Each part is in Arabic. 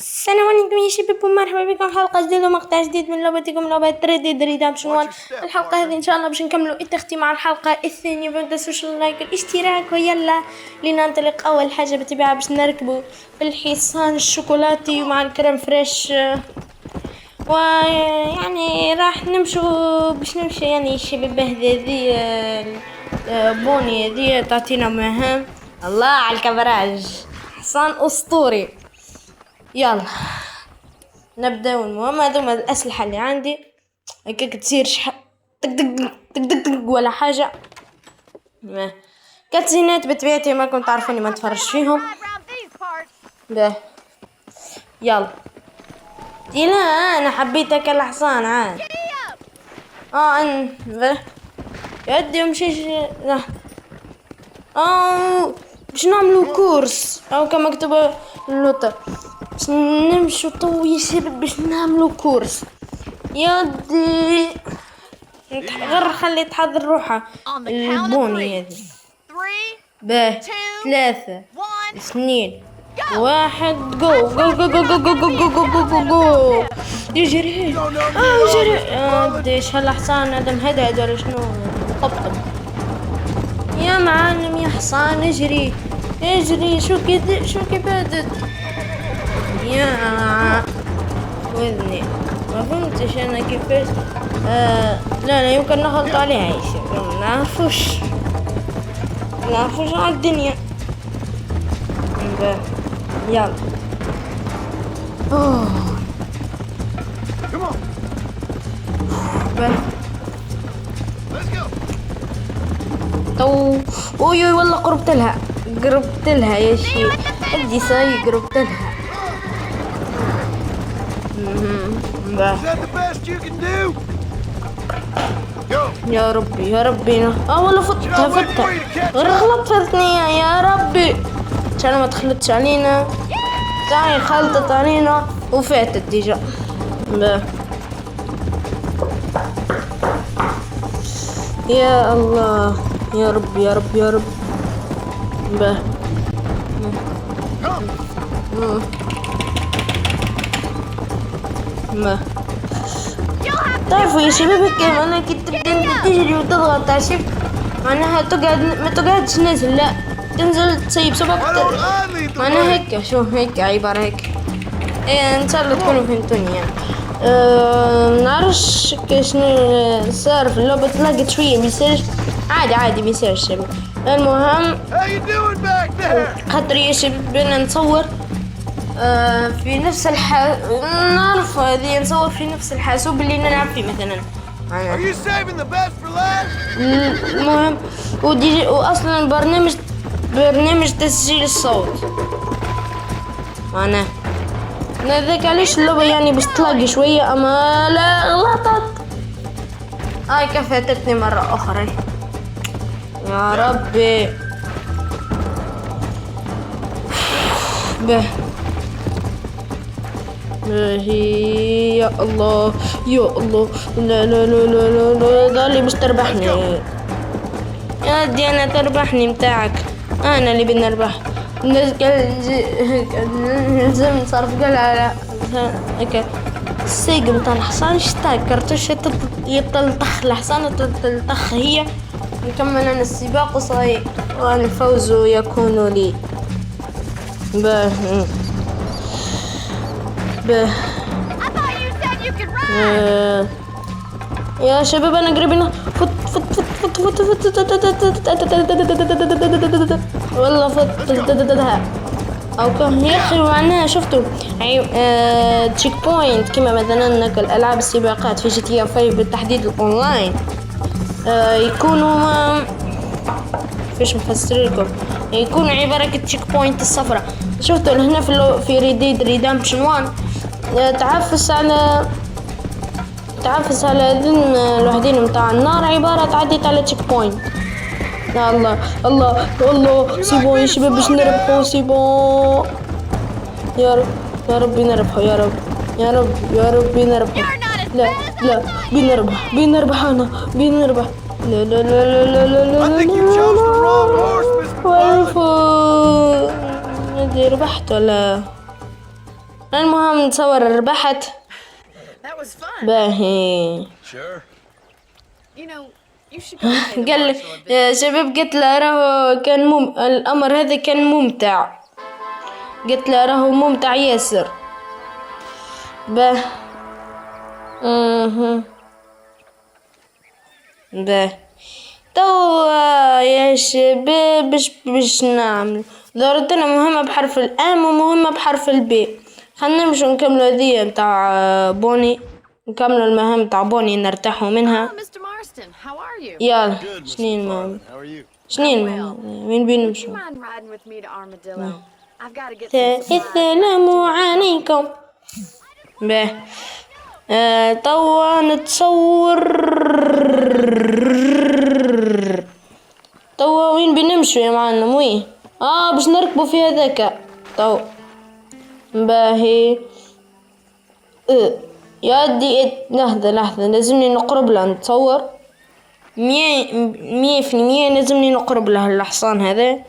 السلام عليكم يا شباب، ومرحبا بكم في حلقة جديدة ومقطع جديد من لعبتكم لعبة Red Dead Redemption 1. الحلقة هذه إن شاء الله باش نكملوا التختيم على الحلقة الثانية. فمتنسوش اللايك والاشتراك، ويلا لننطلق. أول حاجة بالطبيعة باش نركبوا في الحصان الشوكولاتي ومع الكريم فريش، ويعني راح نمشوا باش نمشي يعني الشباب. هذه بوني هذه تعطينا مهام. الله على الكفراج، حصان أسطوري. يلا نبداو المهم. هذوما الاسلحه اللي عندي هكاك تصير دق دق دق دق دق ولا حاجه. كاتزينات بطبيعتي ما كنت عارفاني ما نتفرج فيهم. ده يلا لا انا حبيت هكا الحصان عاد. يدي ومشيش. باش نعملو كورس او كما مكتوب اللوطة، باش نمشو تو يا شباب باش نعملو كورس. يدي غير خلي تحضر روحها البوني هذه. باه 3 2 1 جو جو جو جو جو جو جو جو جو جو جو. يجري يجري. قديش هالحصان هذا مهدد ولا شنو؟ طبطب يا معلم يا حصان، اجري اجري. شو كي بادت يا وذني. ما فهمتش انا كيفاش. لا يمكن نغلط عليها يا شباب. ما نعرفوش على الدنيا. يلا اوي والله قربت لها يا شي. ادي ساي قربت لها. يا ربي والله فتها غير غلطتني يا ربي. عشان ما تخلطش علينا. تاعي خلطت علينا وفاتت ديجا. يا الله يا رب يا رب يا رب. تعرفوا يا شباب كيف انا كنت تبدا تجري وتضغط على شيء معناها ما تقعدش نازل، لا تنزل تسيب سبق معناها هيك. شو هيك عبارة هيك. ان شاء الله تكونوا فهمتوني يعني. نعرفش شنو صار في اللعبة. تلاقيت شوية ميساج عادي ميساج. المهم خاطر يا شباب انا نصور في نفس نعرف هذه نصور في نفس الحاسوب اللي نلعب فيه مثلا. المهم واصلا برنامج تسجيل الصوت معناه هذاك علاش اللعبة يعني باش تلاقي شوية. اما لا غلطت. هاي كفتتني مرة اخرى يا ربي. يا الله لا ضالي باش تربحني يا دي. انا تربحني متاعك، انا اللي بنربح. الناس لازم نصرف قال على هكا السيق متاع الحصان. كرتوش يطلطخ الحصان تطلطخ هي. نكمل انا السباق وصاي والفوز يكون لي. يا شباب انا قريبين. فت والله فتها او كم يا اخي. معناها شفتوا تشيك بوينت كما مثلا الالعاب السباقات في جي تي 5 بالتحديد الاونلاين يكونوا فيش نفسر لكم. يكون عبارة كتشيك بوينت الصفرة. شفتوا هنا في Red Dead Redemption 1 تعفس على ذن الوحدين متاع النار عبارة تعديت على تشيك بوينت. يا الله سيبون يا شباب باش نربحوا. سيبون يا ربي نربحوا يا رب نربحوا. لا بنربح انا بنربح. لا ربحت ولا المهم نتصور ربحت. باهي قال لي يا شباب، قلت له راهو كان الأمر هذا كان ممتع، قلت له راهو ممتع ياسر. باه باه توا يا شباب باش نعمل دورتنا مهمة بحرف الآن ومهمة بحرف البي. خلنا نمشو نكملو هذيا متاع بوني، نكملو المهام متاع بوني نرتاحو منها. يلا شنين المهم، وين بنمشو؟ السلام عليكم. باه توا نتصور توا وين بنمشو يا معلم؟ وين باش نركبو في هذاك تو. باهي يادي لحظة لازمني نقرب له نتصور 100% لازمني نقرب له الحصان هذا.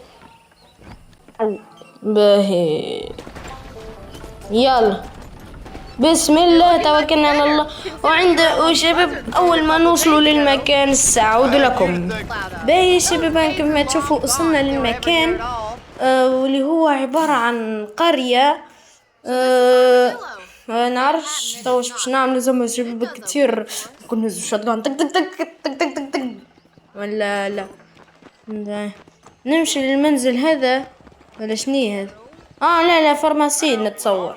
باهي يلا بسم الله توكلنا على الله. وشباب أول ما نوصلوا للمكان السعود لكم. باهي شباب كيف ما تشوفوا وصلنا للمكان واللي هو عبارة عن قرية. نعرفش توش باش نعمل زعما شباب كتير نكون نهزو شطقان تك تك تك تك تك تك تك ولا لا نمشي للمنزل هذا ولا شني هذا؟ لا فارماسي نتصور.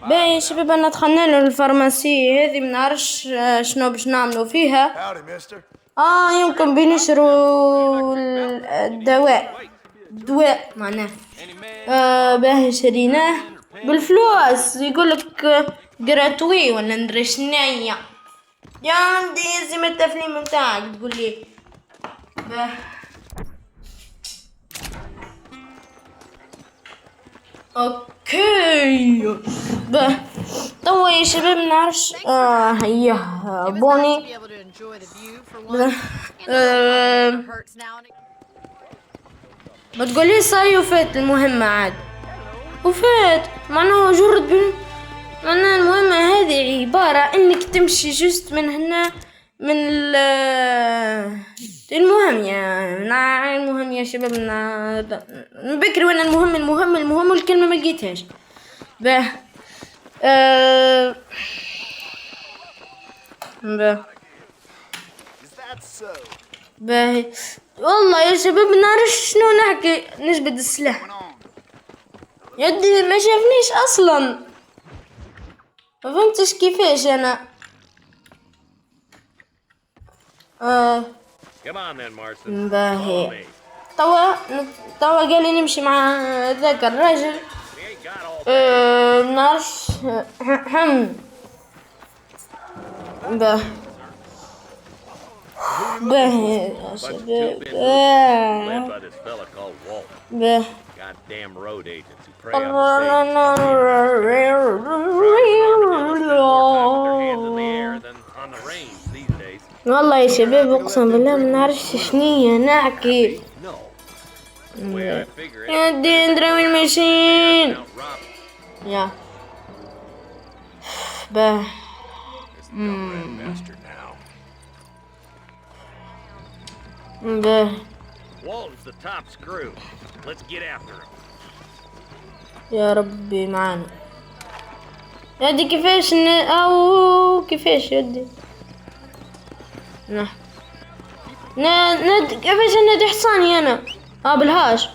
باهي شباب انا دخلنا له الفارماسي هذه، منعرفش شنو باش نعملوا فيها. يمكن بنشروا الدواء معناه. باهي شريناه بالفلوس، يقولك جراتوي ولا ندري شنيا. يا عندي يلزم التفليم متاعك تقول لي. اوكي توا يا شباب نعرفش هيا بوني ما تقولي صاي وفات المهمة عاد وفات معناه جرد معناه المهمة هذه عبارة انك تمشي جست من هنا من المهم يا شباب من بكري وانا المهم والكلمة ما لقيتهاش. باهي والله يا شباب نعرفش شنو نحكي، نجبد السلاح يدي ما شافنيش اصلا، ما فهمتش كيفاش انا. باهي توا قال لي نمشي مع ذاك الراجل نعرفش باهي يا شباب Goddamn road agents who prey on the stage. والله يا شباب اقسم بالله ما نعرفش شنية نحكي. يا دين دراوي الماشين يا باه باه يا ربي معانا. يدي كيفاش كيفاش يدي كيفاش ندي حصاني انا بالهاش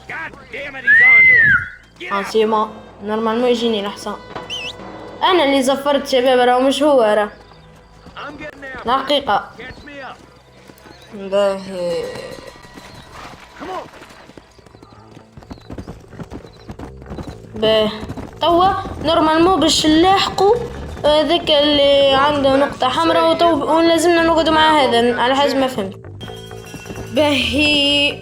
سيما نورمال ما يجيني الحصان. انا اللي زفرت شباب راه مش هو راه الحقيقة. باهي توا نورمالمون باش نلاحقوا ذاك اللي عنده نقطة حمراء ولازمنا نقعدوا مع هذا على حسب ما فهمت. باهي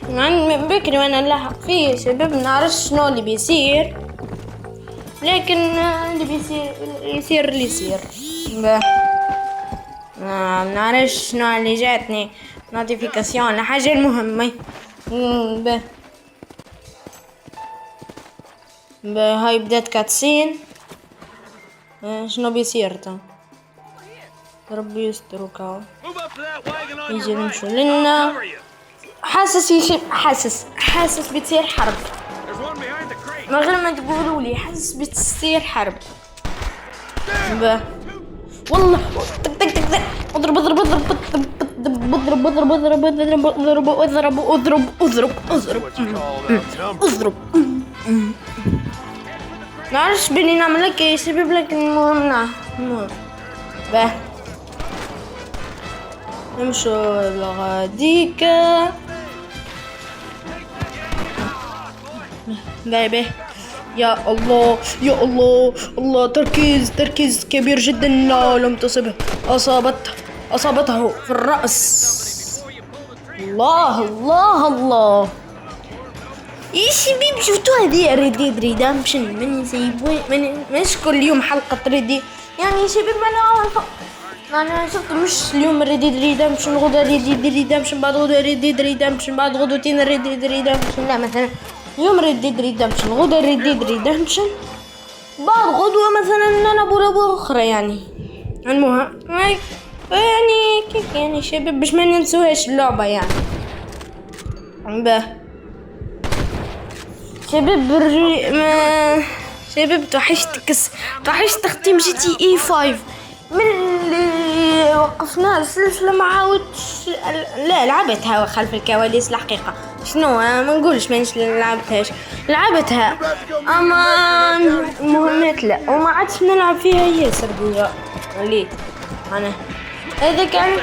من بكري وانا نلاحق فيه شباب نعرفش شنو اللي بيصير، لكن اللي بيصير يصير اللي يصير. نعرفش شنو اللي جاتني نوتيفيكاسيون لحاجة المهمة. هاي بدات كاتسين. شنو بيصير تو؟ ربي يسترك اهو. Move up to that wagon on يجي your right. نمشي لنا. Cover you. حاسس بتصير حرب. There's one behind the crate. من غير ما تقولوا لي حاسس بتصير حرب. والله تك تك تك تك. اضرب اضرب اضرب اضرب اضرب اضرب اضرب اضرب اضرب اضرب اضرب اضرب اضرب اضرب. نعرفش بلي نعمل لك يسبب لك المهم. باه نمشوا لغاديك. باي يا الله يا الله الله. تركيز كبير جدا. لا لم تصبه. أصابته في الرأس. الله يا شباب شفتوا هذه ريد ديد ريدامشن من يسيبوا مش كل يوم حلقة ريدي يعني يا شباب. أنا شفت مش اليوم ريد ديد ريدامشن غدا ريد ديد ريدامشن بعد غدا ريد ديد ريدامشن بعد غدوتين ريد ديد ريدامشن. لا مثلا اليوم ريد ديد ريدامشن غدا ريد ديد ريدامشن بعد غدوة مثلا نلعب لعبة أخرى يعني. المهم يعني كيف يعني شباب باش ما ننسوهاش اللعبة يعني. شباب توحشت تختيم جي تي اي 5 من اللي وقفنا السلسلة. ما عاودتش. لا لعبتها خلف الكواليس الحقيقة. شنو ما نقولش مانيش لعبتها اما مهمات لا وما عادش نلعب فيها ياسر بيا. ليه انا هذا كان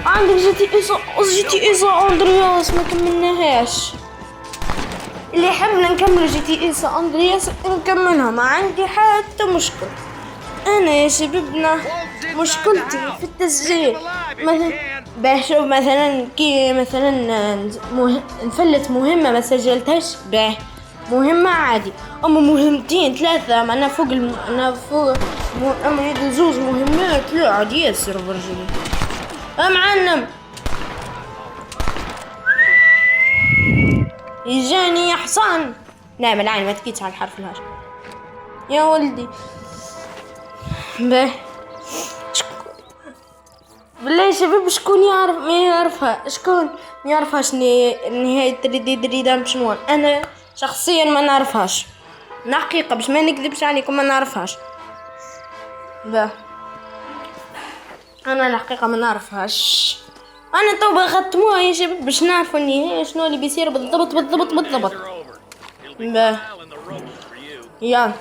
عندك جي تي اي سان اندرياس ما كملناهاش. اللي يحب نكمل جي تي اي سان اندرياس نكملها ما عندي حتى مشكل. انا يا شبابنا مشكلتي في التسجيل مثلا بشوف مثلا كي مثلا نفلت مهمة ما سجلتهاش باه مهمة عادي. اما مهمتين ثلاثة انا فوق اما يد زوز مهمات لا عادي ياسر برجلي. معلم يجاني يا حصان. لا بالعين ما تكيتش على الحرف الهاش يا ولدي. بالله شباب شكون يعرف ما يعرفها شكون ما يعرفهاش نهاية ريد ريدامشن 1. انا شخصيا ما نعرفهاش حقيقة باش ما نكذبش عليكم ما نعرفهاش. انا الحقيقة ما نعرفهاش. انا تو ختموها يا شباب باش نعرفوا النهاية شنو اللي بيصير بالضبط. يلا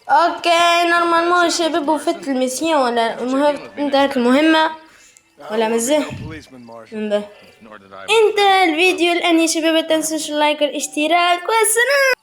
اوكي نورمالمون شباب وفت الميسيون ولا انتهت المهمة ولا مازال. انتهى الفيديو الان يا شباب. ما تنسوش اللايك والاشتراك والسلام.